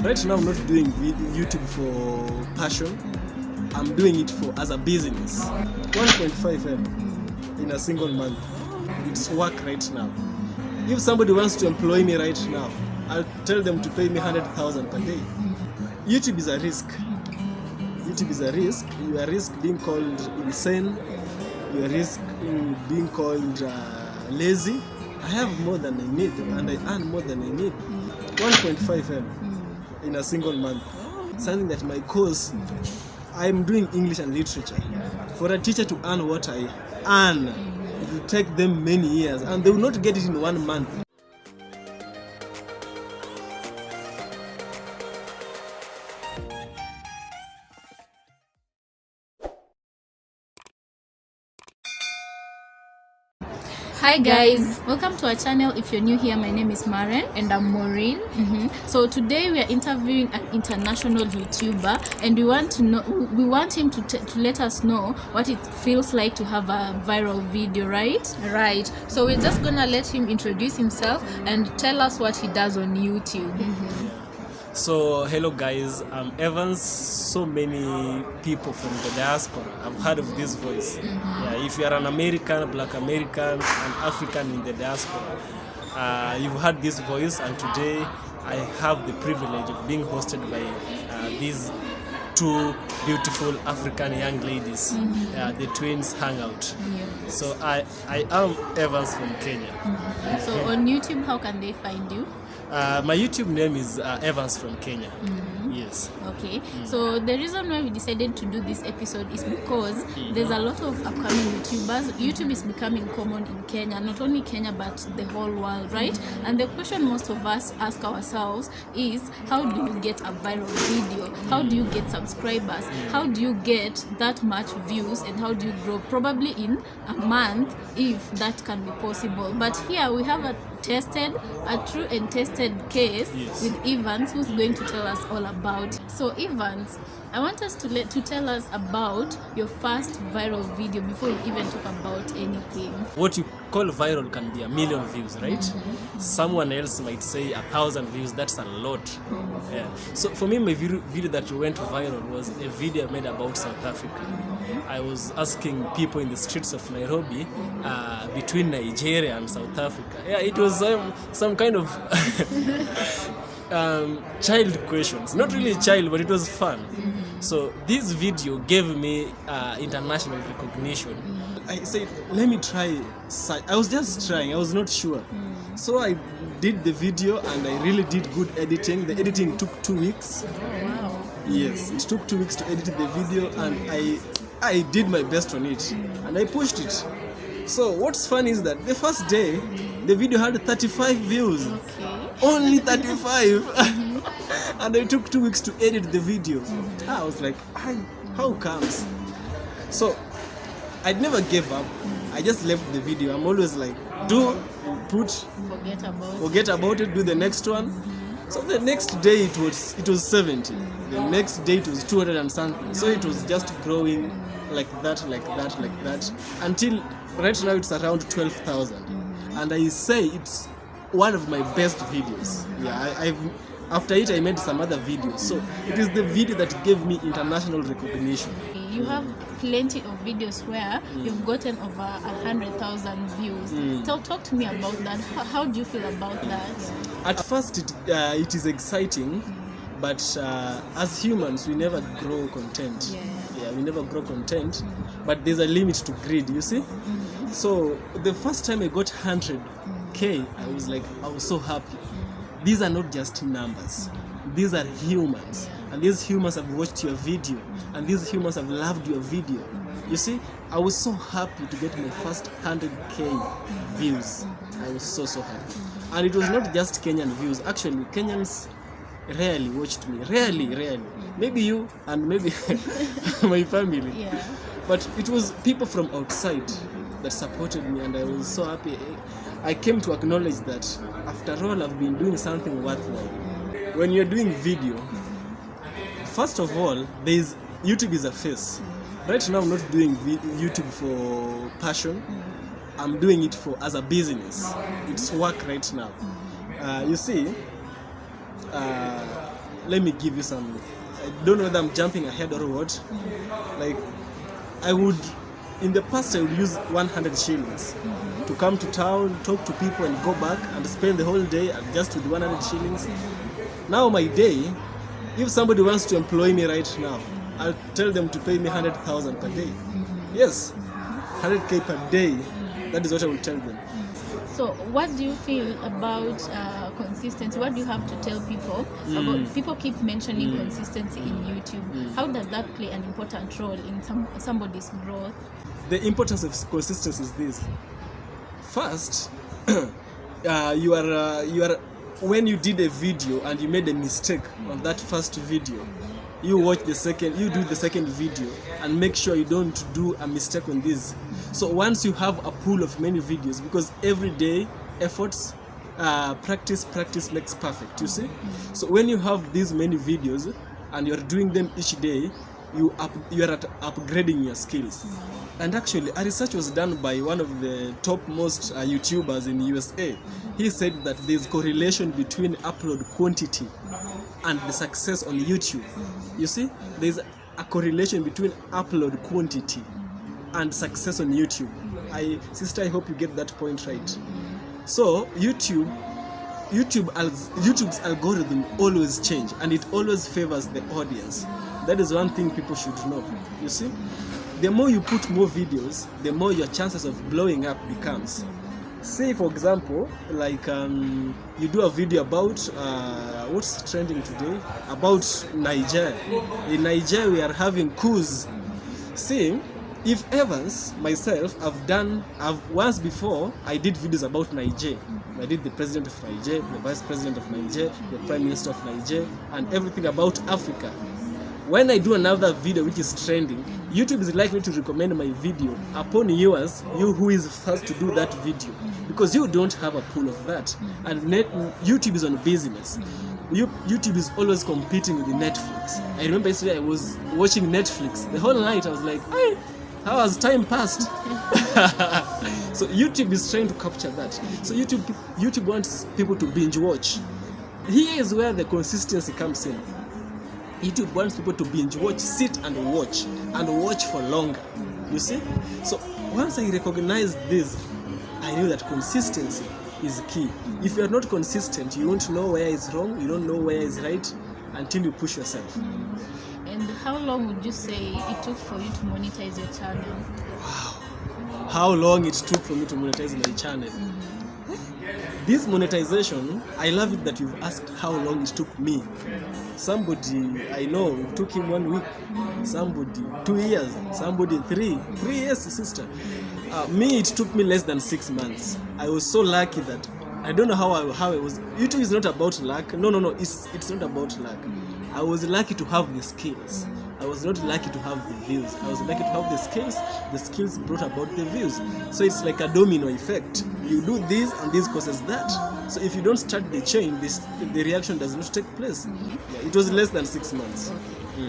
Right now I'm not doing YouTube for passion. I'm doing it for as a business. 1.5M in a single month. It's work right now. If somebody wants to employ me right now, I'll tell them to pay me 100,000 per day. YouTube is a risk. YouTube is a risk. You are risk being called insane. You are risk being called lazy. I have more than I need and I earn more than I need. 1.5M in a single month. Something that my course, I'm doing English and literature. For a teacher to earn what I earn, it will take them many years and they will not get it in 1 month. Hi guys, welcome to our channel. If you're new here, my name is Maren and I'm Maureen. So today we are interviewing an international YouTuber and we want him to let us know what it feels like to have a viral video, right? Right. So we're just gonna let him introduce himself and tell us what he does on YouTube. So hello guys, I'm Evans. So many people from the diaspora have heard of this voice. Yeah, if you are an American, Black American, an African in the diaspora, you've heard this voice, and today I have the privilege of being hosted by these two beautiful African young ladies, the twins hangout. Yes. So I am Evans from Kenya. So on YouTube, how can they find you? My YouTube name is Evans from Kenya. Yes. Okay. So the reason why we decided to do this episode is because there's a lot of upcoming YouTubers. YouTube is becoming common in Kenya, not only Kenya but the whole world, right? And the question most of us ask ourselves is, how do you get a viral video? How do you get subscribers? How do you get that much views? And how do you grow? Probably in a month, if that can be possible. But here we have a true and tested case with Evans, who's going to tell us all about. So Evans, I want us to tell us about your first viral video before we even talk about anything. What you call viral can be 1 million views, right? Someone else might say 1,000 views. That's a lot. Yeah. So for me, my video that went viral was a video I made about South Africa. I was asking people in the streets of Nairobi between Nigeria and South Africa. Yeah, it was some kind of child questions. Not really child, but it was fun. So this video gave me international recognition. I said, let me try. I was just trying. I was not sure. So I did the video and I really did good editing. The editing took 2 weeks. Oh, wow. Yes, it took 2 weeks to edit the video and I did my best on it and I pushed it. So what's fun is that the first day the video had 35 views. Okay. Only 35. And I took 2 weeks to edit the video. I was like, how comes? So I never gave up. I just left the video. I'm always like, forget about it, do the next one. So the next day it was 70. The next day it was 200 and something. So it was just growing like that, until right now it's around 12,000. And I say it's one of my best videos. Yeah, after it I made some other videos. So it is the video that gave me international recognition. You have plenty of videos where you've gotten over 100,000 views. Talk to me about that. How do you feel about that? At first it is exciting, but as humans we never grow content. Yeah, we never grow content, but there's a limit to greed, you see. So the first time I got 100K, I was so happy. These are not just numbers. These are humans. And these humans have watched your video. And these humans have loved your video. You see, I was so happy to get my first 100K views. I was so happy. And it was not just Kenyan views. Actually, Kenyans rarely watched me. Rarely. Maybe you and maybe my family. Yeah. But it was people from outside that supported me, and I was so happy. I came to acknowledge that after all I've been doing something worthwhile. When you're doing video, first of all, YouTube is a face. Right now I'm not doing YouTube for passion. I'm doing it as a business. It's work right now. You see, let me give you some. I don't know whether I'm jumping ahead or what. Like, I would, in the past, I would use 100 shillings to come to town, talk to people, and go back and spend the whole day just with 100 shillings. Now my day, if somebody wants to employ me right now, I'll tell them to pay me 100,000 per day. Yes, 100k per day. That is what I will tell them. So what do you feel about consistency? What do you have to tell people about? People keep mentioning consistency in YouTube. How does that play an important role in somebody's growth? The importance of consistency is this. First, you are when you did a video and you made a mistake on that first video, you do the second video and make sure you don't do a mistake on this. So once you have a pool of many videos, because every day efforts, practice makes perfect, you see. So when you have these many videos and you're doing them each day, you are upgrading your skills. And actually, a research was done by one of the topmost YouTubers in USA. He said that there's correlation between upload quantity and the success on YouTube. You see, there's a correlation between upload quantity and success on YouTube. Sister, I hope you get that point right. So YouTube's algorithm always change, and it always favors the audience. That is one thing people should know. You see, the more you put more videos, the more your chances of blowing up becomes. Say for example, like you do a video about what's trending today, about Nigeria. In Nigeria we are having coups. See, if Evans, myself, once before I did videos about Nigeria. I did the president of Nigeria, the vice president of Nigeria, the prime minister of Nigeria, and everything about Africa. When I do another video which is trending, YouTube is likely to recommend my video upon you who is first to do that video, because you don't have a pool of that. And YouTube is on business. YouTube is always competing with Netflix. I remember yesterday I was watching Netflix. The whole night I was like, hey, how has time passed? So YouTube is trying to capture that. So YouTube wants people to binge watch. Here is where the consistency comes in. YouTube wants people to binge watch, sit and watch for longer. You see? So once I recognized this, I knew that consistency is key. If you are not consistent, you won't know where is wrong, you don't know where is right until you push yourself. And how long would you say it took for you to monetize your channel? Wow. How long it took for me to monetize my channel? This monetization, I love it that you've asked how long it took me. Somebody I know, it took him 1 week. Somebody 2 years. Somebody 3 years, sister. Me, it took me less than 6 months. I was so lucky that I don't know how I was. YouTube is not about luck. No. It's not about luck. I was lucky to have the skills. I was not lucky to have the views. I was lucky to have the skills. The skills brought about the views. So it's like a domino effect. You do this and this causes that. So if you don't start the chain, the reaction does not take place. Yeah, it was less than 6 months.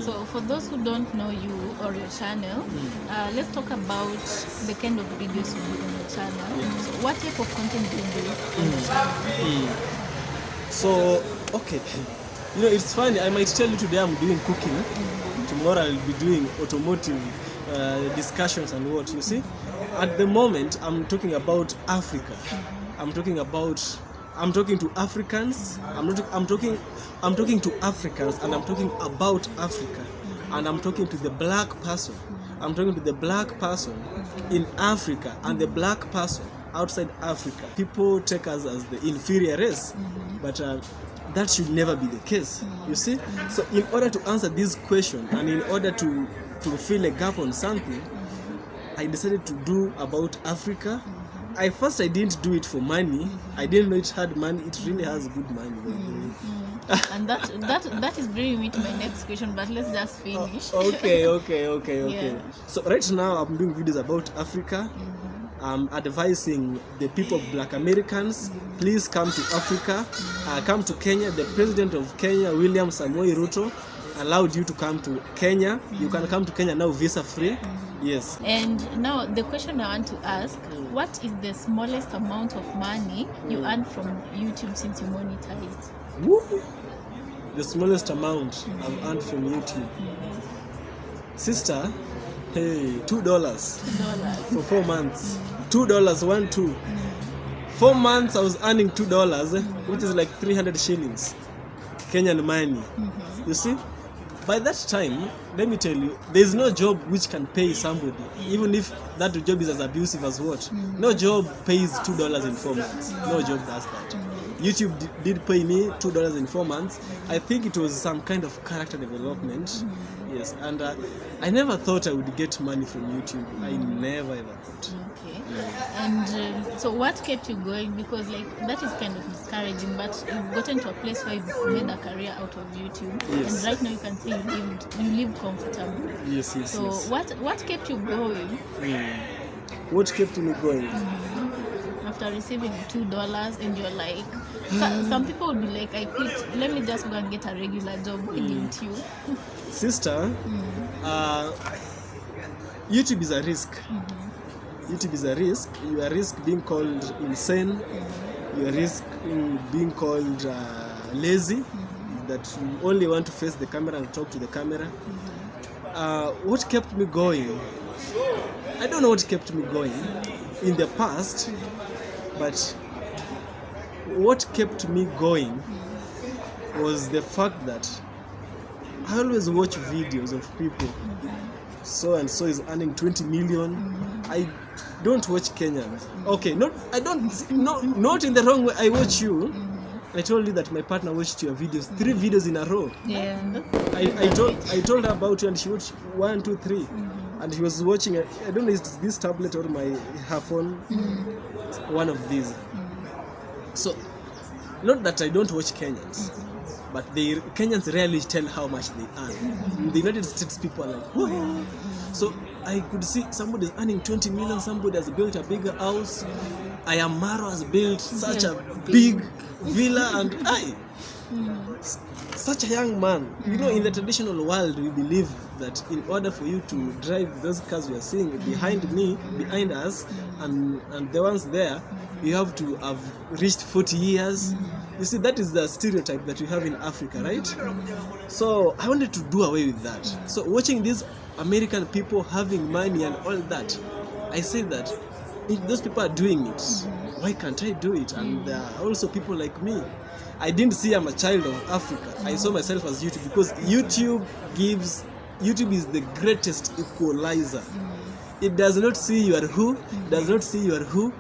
So for those who don't know you or your channel, let's talk about the kind of videos you do on your channel. So what type of content do you do on your channel? So, okay. You know, it's funny. I might tell you today I'm doing cooking. Tomorrow I'll be doing automotive discussions and what, you see. At the moment, I'm talking about Africa. I'm talking to Africans. I'm talking to Africans, and I'm talking about Africa. And I'm talking to the black person. I'm talking to the black person in Africa and the black person outside Africa. People take us as the inferior race, but that should never be the case, you see. So in order to answer this question and in order to fill a gap on something, I decided to do about Africa. I didn't do it for money. I didn't know it had money. It really has good money. And that is bringing me to my next question, but let's just finish. Okay. So right now I'm doing videos about Africa. I'm advising the people of Black Americans, please come to Africa, come to Kenya. The president of Kenya, William Samoei Ruto, allowed you to come to Kenya. You can come to Kenya now visa free. Yes. And now the question I want to ask, what is the smallest amount of money you earn from YouTube since you monetized? the smallest amount I've earned from YouTube. Sister, hey, $2 for 4 months. $2, 1, 2. 4 months I was earning $2, which is like 300 shillings, Kenyan money. You see? By that time, let me tell you, there's no job which can pay somebody, even if that job is as abusive as what. No job pays $2 in 4 months. No job does that. YouTube did pay me $2 in 4 months. I think it was some kind of character development. Yes, and I never thought I would get money from YouTube. I never ever thought. Okay. And so what kept you going? Because like that is kind of discouraging, but you've gotten to a place where you've made a career out of YouTube. Yes. And right now you can see you live comfortably. Yes. So what kept you going? What kept me going? After receiving $2 and you're like, some people would be like, I quit, let me just go and get a regular job. Why didn't you? Sister, YouTube is a risk. YouTube is a risk. You are risk being called insane. You are risk being called lazy, that you only want to face the camera and talk to the camera. What kept me going? I don't know what kept me going in the past, but what kept me going was the fact that I always watch videos of people. So and so is earning 20 million. I don't watch Kenyans. Okay, not in the wrong way. I watch you. I told you that my partner watched your videos, 3 videos in a row. Yeah. I told her about you, and she watched 1, 2, 3. And he was watching, I don't know if it's this tablet or her phone, one of these. So, not that I don't watch Kenyans, but Kenyans rarely tell how much they earn. The United States people are like, whoa. So I could see somebody is earning 20 million, somebody has built a bigger house. Ayamaro has built such a big villa, and such a young man. You know, in the traditional world, we believe that in order for you to drive those cars we are seeing behind me, behind us, and the ones there, you have to have reached 40 years. You see, that is the stereotype that we have in Africa, right? So I wanted to do away with that. So watching these American people having money and all that, I say that if those people are doing it, why can't I do it? And there are also people like me. I didn't see I'm a child of Africa. I saw myself as YouTube, because YouTube is the greatest equalizer. It does not see you are who, does not see you are who.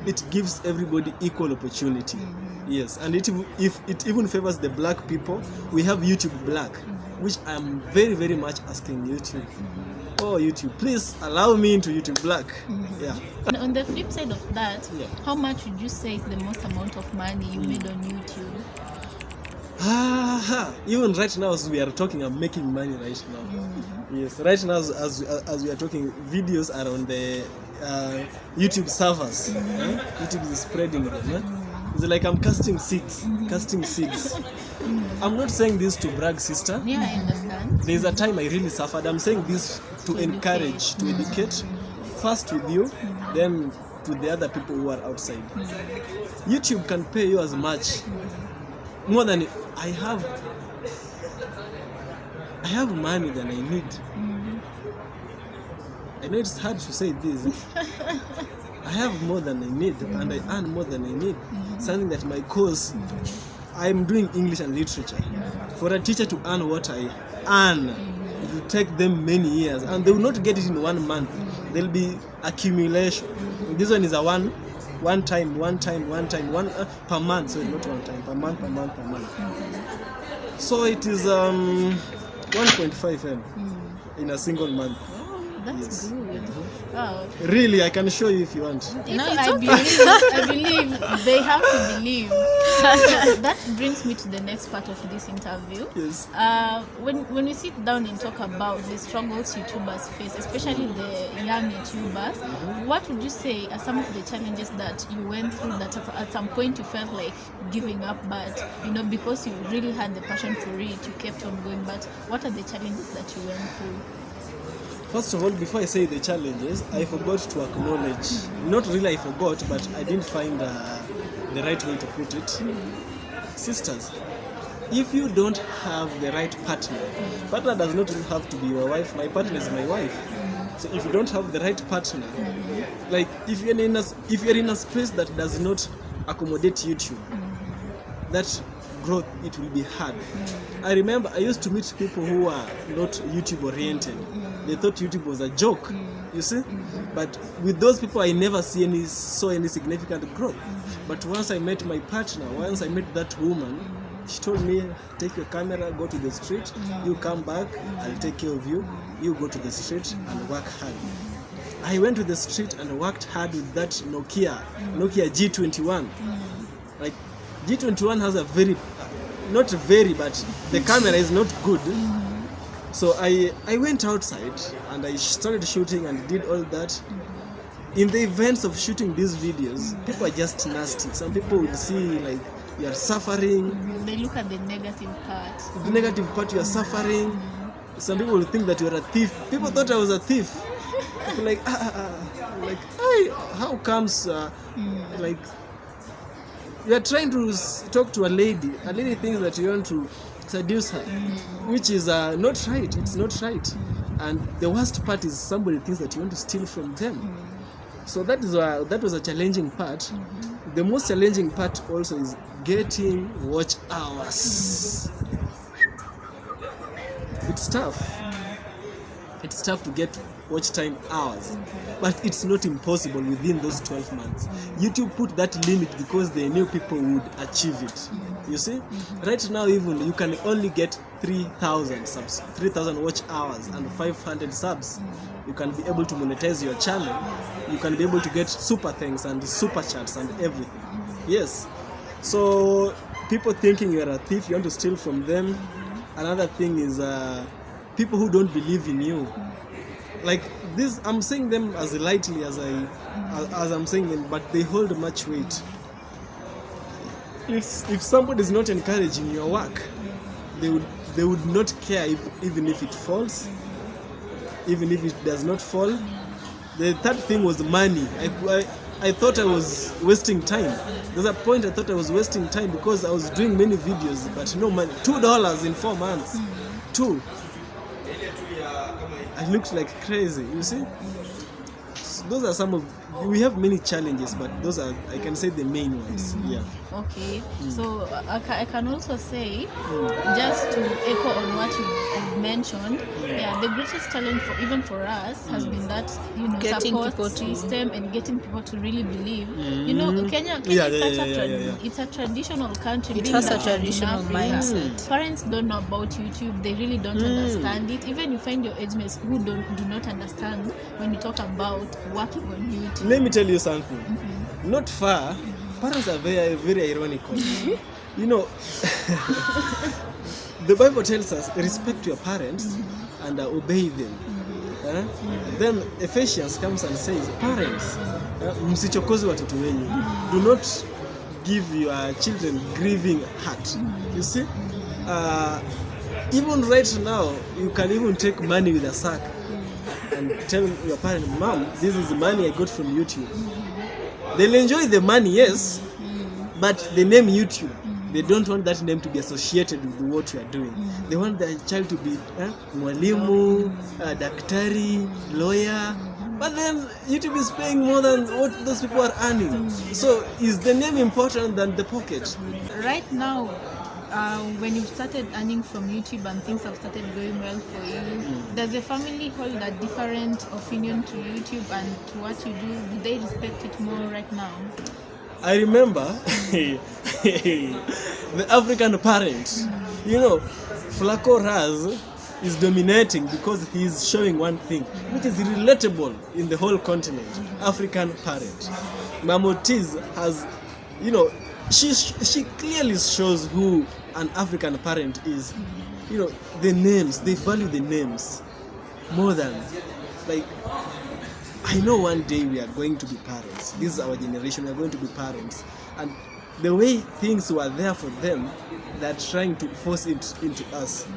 It gives everybody equal opportunity. Yes, and if it even favors the black people, we have YouTube Black, which I'm very, very much asking YouTube. Oh, YouTube, please allow me into YouTube Black. Yeah. And on the flip side of that, how much would you say is the most amount of money you made on YouTube? Even right now, as we are talking, I'm making money right now. Yes, right now as we are talking, videos are on the YouTube servers. YouTube is spreading them. It's like I'm casting seeds. I'm not saying this to brag, sister. Yeah, I understand. There's a time I really suffered. I'm saying this to encourage, to educate, first with you, then to the other people who are outside. YouTube can pay you as much, more than I have money than I need. I know it's hard to say this. I have more than I need, and I earn more than I need. Something that my course, I'm doing English and literature. For a teacher to earn what I earn, it will take them many years, and they will not get it in 1 month. There'll be accumulation. This one is a one time per month. So not 1 time, per month. So it is 1.5 M in a single month. That's good. Wow. Really, I can show you if you want. No, I believe they have to believe. That brings me to the next part of this interview. Yes. When we sit down and talk about the struggles YouTubers face, especially the young YouTubers, what would you say are some of the challenges that you went through that at some point you felt like giving up, but because you really had the passion for it, you kept on going? But what are the challenges that you went through? First of all, before I say the challenges, I forgot to acknowledge. Not really I forgot, but I didn't find the right way to put it. Sisters, if you don't have the right partner does not have to be your wife. My partner is my wife. So if you don't have the right partner, like if you're in a space that does not accommodate YouTube, that growth, it will be hard. I remember I used to meet people who are not YouTube oriented. They thought YouTube was a joke, you see. But with those people, I never saw any significant growth. But once I met my partner, once I met that woman, she told me, take your camera, go to the street, you come back, I'll take care of you. You go to the street and work hard. I went to the street and worked hard with that Nokia G21. Like G21 has but the camera is not good. So I went outside and I started shooting and did all that. In the events of shooting these videos, people are just nasty. Some people would see like you are suffering. They look at the negative part. The negative part, you are suffering. Some people will think that you are a thief. People thought I was a thief. People like, like, hey, how comes, like, you are trying to talk to a lady thinks that you want to seduce her, which is not right. It's not right. And the worst part is somebody thinks that you want to steal from them. So that was a challenging part. The most challenging part also is getting watch hours. It's tough. It's tough to get watch time hours, but it's not impossible within those 12 months. YouTube put that limit because they knew people would achieve it. You see, right now even you can only get 3,000 subs, 3,000 watch hours and 500 subs. You can be able to monetize your channel. You can be able to get super thanks and super chats and everything. Yes. So people thinking you're a thief, you want to steal from them. Another thing is people who don't believe in you. Like this, I'm saying them as lightly as I'm saying them, but they hold much weight. If somebody is not encouraging your work, they would not care even if it falls, even if it does not fall. The third thing was money. I thought I was wasting time. There's a point I thought I was wasting time because I was doing many videos, but no money. $2 in 4 months. 2. I looked like crazy, you see. So those are some of, we have many challenges, but those are, I can say, the main ones. Yeah. Okay. So I can also say, just to echo on what you've mentioned, yeah, the greatest challenge for us has been that, you know, Getting support people to- system and getting people to really believe. You know, Kenya is it's a traditional country. It being has a that traditional in Africa, mindset. Parents don't know about YouTube. They really don't understand it. Even you find your age mates who do not understand when you talk about working on YouTube. Let me tell you something. Not far, parents are very, very ironical. You know, the Bible tells us, respect your parents and obey them. Then Ephesians comes and says, parents, msichokoze watoto wenyu. Do not give your children grieving heart. You see, even right now, you can even take money with a sack and tell your parent, Mom, this is the money I got from YouTube. They'll enjoy the money, yes, but the name YouTube, they don't want that name to be associated with what you are doing. They want their child to be mwalimu, daktari, lawyer. But then YouTube is paying more than what those people are earning. So is the name important than the pocket? Right now, when you started earning from YouTube and things have started going well for you, does the family hold a different opinion to YouTube and to what you do? Do they respect it more right now? I remember the African parent, you know, Flaco Raz is dominating because he is showing one thing, which is relatable in the whole continent. African parent. Mamotiz has, you know, she clearly shows who an African parent is. You know, the names, they value the names more than, like, I know one day we are going to be parents. This is our generation, we are going to be parents. And the way things were there for them, they're trying to force it into us.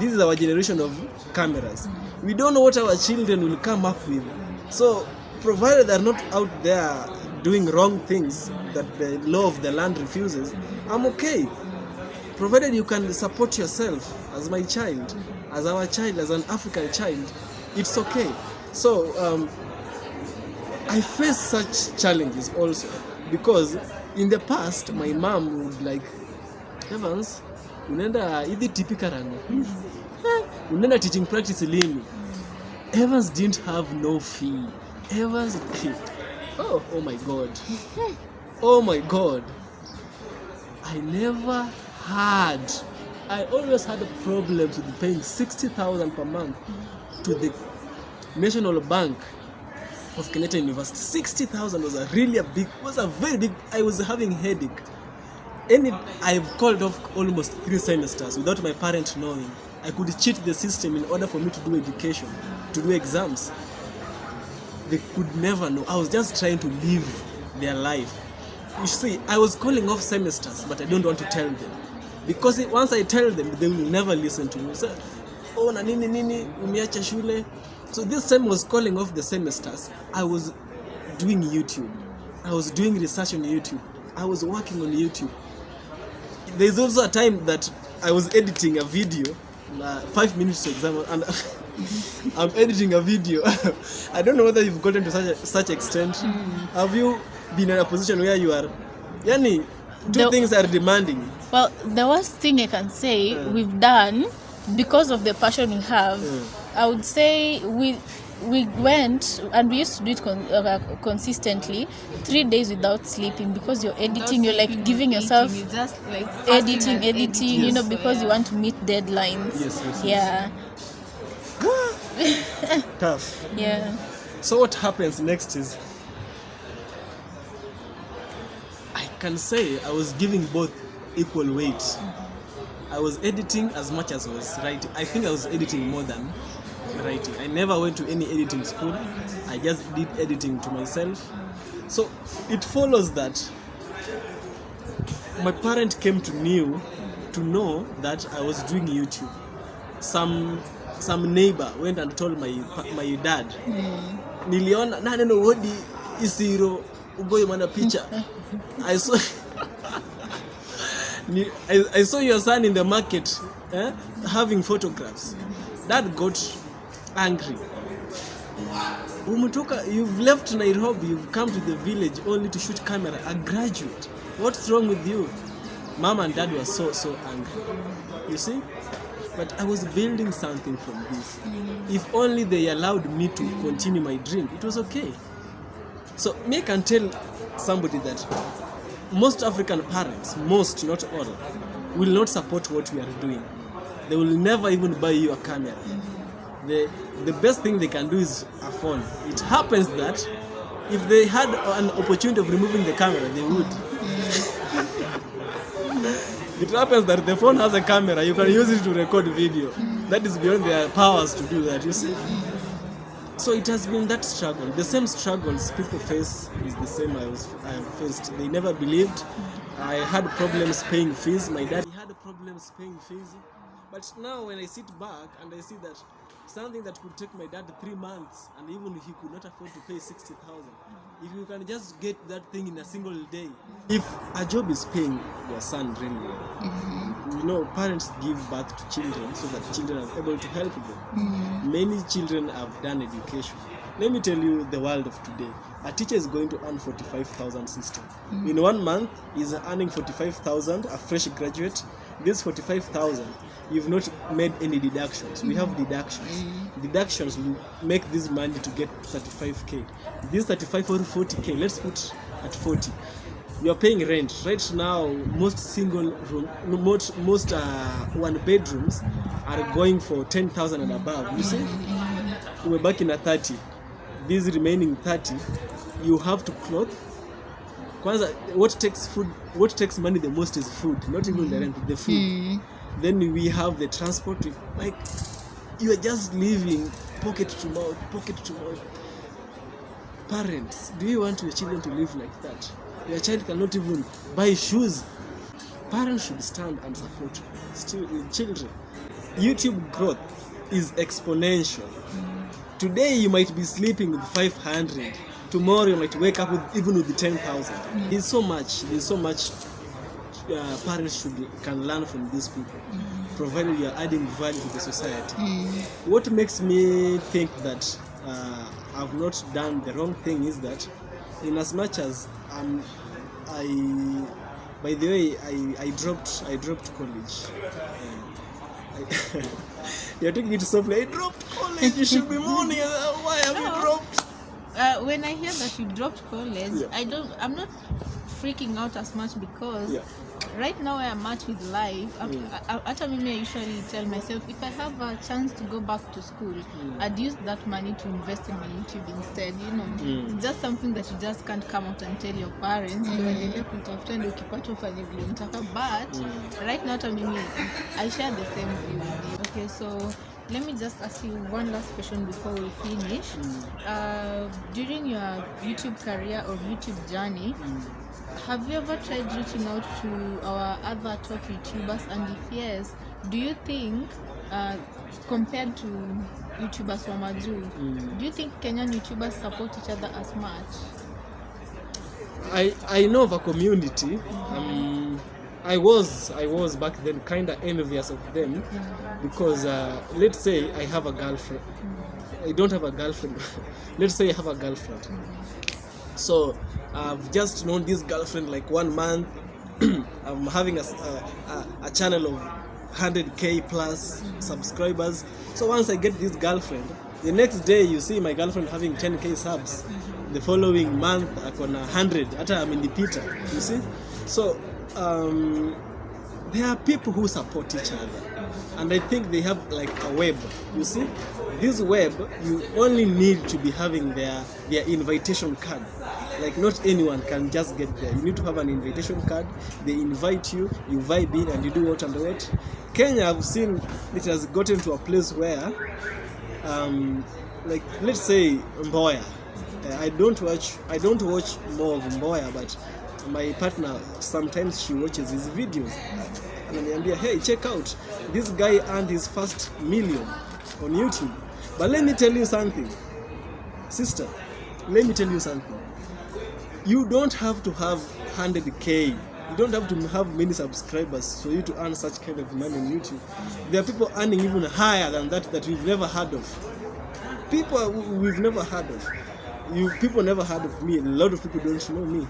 This is our generation of cameras. We don't know what our children will come up with. So, provided they're not out there doing wrong things that the law of the land refuses, I'm okay. provided you can support yourself as my child, as our child, as an African child, it's okay. So I face such challenges also, because in the past my mom would like, Evans, unaenda hivi tipi karanga, unaenda teaching practice lini? Evans didn't have no fee. Evans, oh my god, oh my god, I never had, I always had problems with paying 60,000 per month to the National Bank of Kenyan University. 60,000 was a very big, I was having headache. I've called off almost 3 semesters without my parents knowing. I could cheat the system in order for me to do education, to do exams. They could never know. I was just trying to live their life. You see, I was calling off semesters, but I don't want to tell them. Because once I tell them, they will never listen to me. So, oh, na nini umeacha shule. So this time I was calling off the semesters. I was doing YouTube. I was doing research on YouTube. I was working on YouTube. There's also a time that I was editing a video, 5 minutes to exam, and I'm editing a video. I don't know whether you've gotten to such extent. Have you been in a position where you are, yani, things are demanding? Well, the worst thing I can say we've done, because of the passion we have, I would say we went, and we used to do it consistently, 3 days without sleeping, because you're editing, you're like giving yourself just like editing, Yes. you know, because you want to meet deadlines. Yes. Yeah. Tough. Yeah. So what happens next is, I can say I was giving both equal weight. I was editing as much as I was writing. I think I was editing more than writing. I never went to any editing school. I just did editing to myself. So it follows that my parent came to know that I was doing YouTube. Some neighbor went and told my dad. Niliona na neno hodi isiro ugoye mana picha. I saw your son in the market having photographs. Dad got angry. You've left Nairobi, you've come to the village only to shoot camera, a graduate. What's wrong with you? Mom and dad were so angry. You see? But I was building something from this. If only they allowed me to continue my dream, it was okay. So me can tell somebody that most African parents, most, not all, will not support what we are doing. They will never even buy you a camera. The best thing they can do is a phone. It happens that if they had an opportunity of removing the camera, they would. It happens that the phone has a camera, you can use it to record video. That is beyond their powers to do that, you see. So it has been that struggle. The same struggles people face is the same I have faced. They never believed. I had problems paying fees. My dad had problems paying fees. But now when I sit back and I see that something that could take my dad 3 months, and even he could not afford to pay 60,000, if you can just get that thing in a single day. If a job is paying your son really well, you know, parents give birth to children so that children are able to help them. Many children have done education. Let me tell you the world of today. A teacher is going to earn 45,000 system. In 1 month, he's earning 45,000, a fresh graduate. This 45,000, you've not made any deductions. We have deductions. Deductions will make this money to get 35k. This 35 or 40k, let's put at 40. You are paying rent. Right now, most single room, most one bedrooms are going for 10,000 and above. You see? We're back in a 30. These remaining 30, you have to clothe. Kwanza, what takes money the most is food, not even the rent, the food. Then we have the transport. Like, you are just living pocket to mouth. Parents, do you want your children to live like that? Your child cannot even buy shoes. Parents should stand and support children. YouTube growth is exponential. Today you might be sleeping with 500. Tomorrow you might wake up with even with 10,000. There's so much parents can learn from these people, provided you are adding value to the society. What makes me think that I've not done the wrong thing is that, in as much as by the way, I dropped college. You're taking it softly. I dropped college. You should be mourning. Why have you dropped? When I hear that you dropped college, I'm not freaking out as much because right now where I'm at with life, after me, I usually tell myself, if I have a chance to go back to school, I'd use that money to invest in my YouTube instead. You know, it's just something that you just can't come out and tell your parents. But right now, I share the same view with you. Okay, so let me just ask you one last question before we finish. During your YouTube career or YouTube journey, have you ever tried reaching out to our other top YouTubers? And if yes, do you think, compared to YouTubers from Majuu, do you think Kenyan YouTubers support each other as much? I know of a community. I was back then kind of envious of them because let's say I have a girlfriend. I don't have a girlfriend. Let's say I have a girlfriend. So I've just known this girlfriend like 1 month. I'm having a channel of 100k plus subscribers. So once I get this girlfriend, the next day you see my girlfriend having 10k subs. The following month I'm on 100. I'm in the Peter. You see? So there are people who support each other, and I think they have like a web. You see, this web, you only need to be having their invitation card. Like, not anyone can just get there. You need to have an invitation card. They invite you, you vibe in, and you do what and what. Kenya, I've seen it has gotten to a place where, like, let's say Mboya. I don't watch more of Mboya, but my partner, sometimes she watches his videos. And I'm like, hey, check out, this guy earned his first million on YouTube. But let me tell you something, sister, let me tell you something. You don't have to have 100k. You don't have to have many subscribers for you to earn such kind of money on YouTube. There are people earning even higher than that we've never heard of. People we've never heard of. People never heard of me. A lot of people don't know me.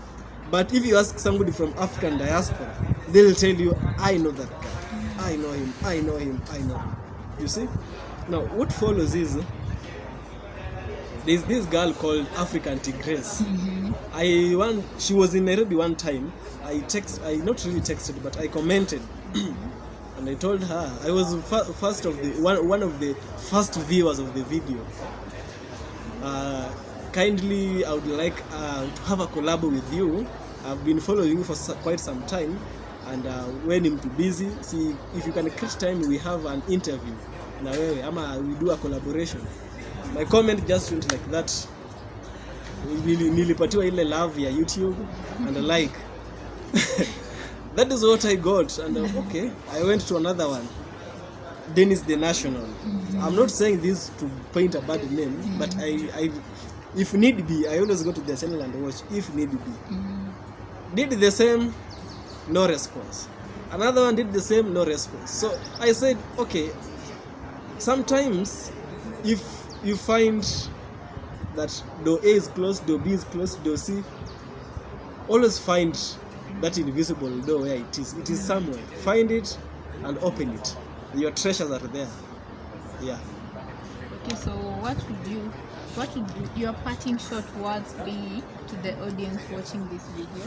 But if you ask somebody from African diaspora, they'll tell you, I know that guy. I know him. I know him. I know him. You see? Now, what follows is, there's this girl called African Tigress. She was in Nairobi one time. I not really texted, but I commented. And I told her, I was one of the first viewers of the video. Kindly, I would like to have a collab with you. I've been following you for quite some time, and when I'm too busy, see if you can catch time, we have an interview. Now we do a collaboration. My comment just went like that. Nilipatiwa ile love ya YouTube and a like. That is what I got, and okay, I went to another one. Dennis the National. I'm not saying this to paint a bad name, but I if need be, I always go to their channel and watch. If need be, did the same, no response. Another one did the same, no response. So I said, okay, sometimes if you find that door A is closed, door B is closed, door C, always find that invisible door where it is. It is somewhere. Find it and open it. Your treasures are there. Yeah. Okay, so what would your parting short words be to the audience watching this video?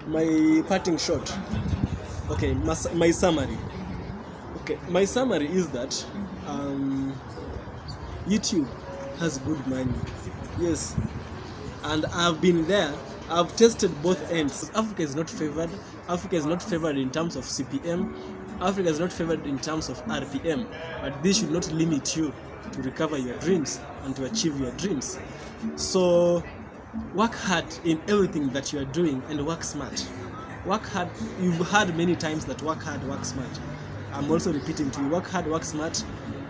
My parting shot. Okay, my summary. Okay, my summary is that YouTube has good money. Yes. And I've been there. I've tested both ends. Africa is not favored. Africa is not favored in terms of CPM. Africa is not favored in terms of RPM. But this should not limit you to recover your dreams and to achieve your dreams. So work hard in everything that you are doing and work smart. Work hard. You've heard many times that work hard, work smart. I'm also repeating to you, work hard, work smart.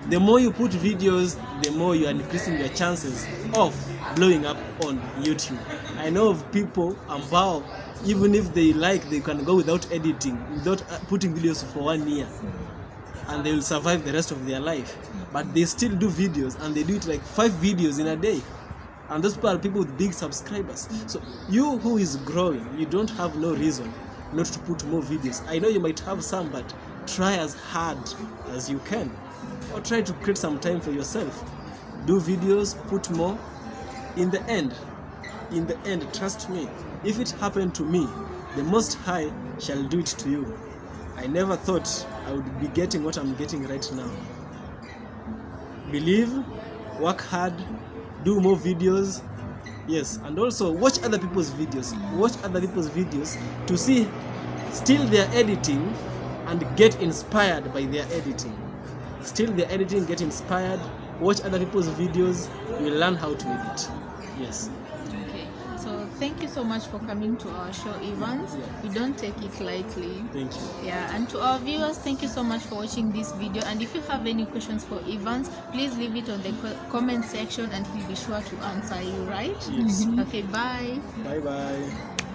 The more you put videos, the more you are increasing your chances of blowing up on YouTube. I know of people ambao, even if they like, they can go without editing, without putting videos for 1 year, and they will survive the rest of their life. But they still do videos, and they do it like 5 videos in a day. And those people are people with big subscribers. So you who is growing, you don't have no reason not to put more videos. I know you might have some, but try as hard as you can, or try to create some time for yourself. Do videos, put more. In the end, trust me, if it happened to me, the Most High shall do it to you. I never thought I would be getting what I'm getting right now. Believe, work hard, do more videos. Yes, and also watch other people's videos. Watch other people's videos to see still their editing and get inspired by their editing. Still their editing, get inspired. Watch other people's videos. You'll learn how to edit. Yes. Okay, so thank you so much for coming to our show, Evans. Yeah. We don't take it lightly. Thank you. Yeah, and to our viewers, thank you so much for watching this video. And if you have any questions for Evans, please leave it on the comment section and he'll be sure to answer you, right? Yes. Okay, bye. Bye bye.